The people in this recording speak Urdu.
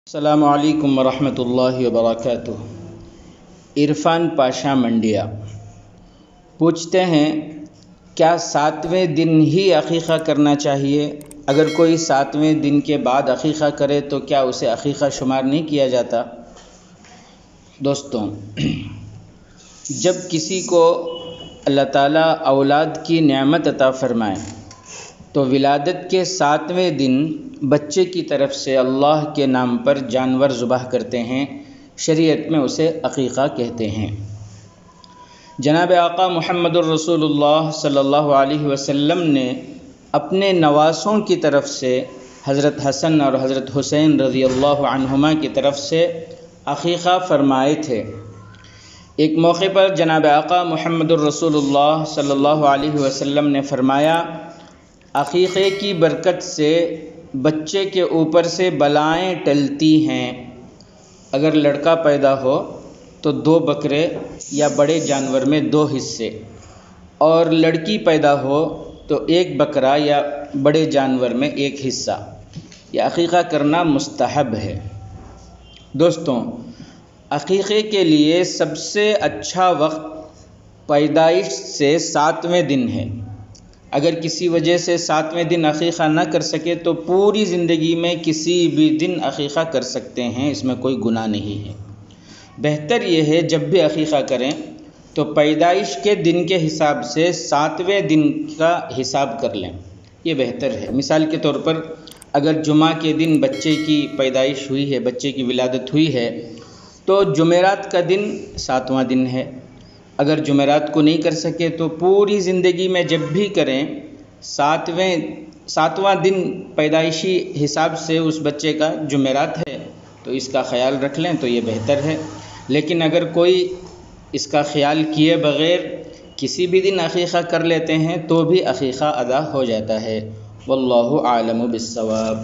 السلام علیکم ورحمۃ اللہ وبرکاتہ۔ عرفان پاشا منڈیا پوچھتے ہیں، کیا 7ویں دن ہی عقیقہ کرنا چاہیے؟ اگر کوئی 7ویں دن کے بعد عقیقہ کرے تو کیا اسے عقیقہ شمار نہیں کیا جاتا؟ دوستوں، جب کسی کو اللہ تعالیٰ اولاد کی نعمت عطا فرمائے تو ولادت کے 7ویں دن بچے کی طرف سے اللہ کے نام پر جانور ذبح کرتے ہیں۔ شریعت میں اسے عقیقہ کہتے ہیں۔ جناب آقا محمد الرسول اللہ صلی اللہ علیہ وسلم نے اپنے نواسوں کی طرف سے حضرت حسن اور حضرت حسین رضی اللہ عنہما کی طرف سے عقیقہ فرمائے تھے۔ ایک موقع پر جناب آقا محمد الرسول اللہ صلی اللہ علیہ وسلم نے فرمایا، عقیقے کی برکت سے بچے کے اوپر سے بلائیں ٹلتی ہیں۔ اگر لڑکا پیدا ہو تو 2 بکرے یا بڑے جانور میں 2 حصے، اور لڑکی پیدا ہو تو 1 بکرا یا بڑے جانور میں 1 حصہ۔ یہ عقیقہ کرنا مستحب ہے۔ دوستوں، عقیقے کے لیے سب سے اچھا وقت پیدائش سے 7ویں دن ہے۔ اگر کسی وجہ سے 7ویں دن عقیقہ نہ کر سکے تو پوری زندگی میں کسی بھی دن عقیقہ کر سکتے ہیں، اس میں کوئی گناہ نہیں ہے۔ بہتر یہ ہے جب بھی عقیقہ کریں تو پیدائش کے دن کے حساب سے 7ویں دن کا حساب کر لیں، یہ بہتر ہے۔ مثال کے طور پر اگر جمعہ کے دن بچے کی پیدائش ہوئی ہے، بچے کی ولادت ہوئی ہے، تو جمعرات کا دن 7واں دن ہے۔ اگر جمعرات کو نہیں کر سکے تو پوری زندگی میں جب بھی کریں 7واں دن پیدائشی حساب سے اس بچے کا جمعرات ہے تو اس کا خیال رکھ لیں تو یہ بہتر ہے۔ لیکن اگر کوئی اس کا خیال کیے بغیر کسی بھی دن عقیقہ کر لیتے ہیں تو بھی عقیقہ ادا ہو جاتا ہے۔ واللہ اعلم بالصواب۔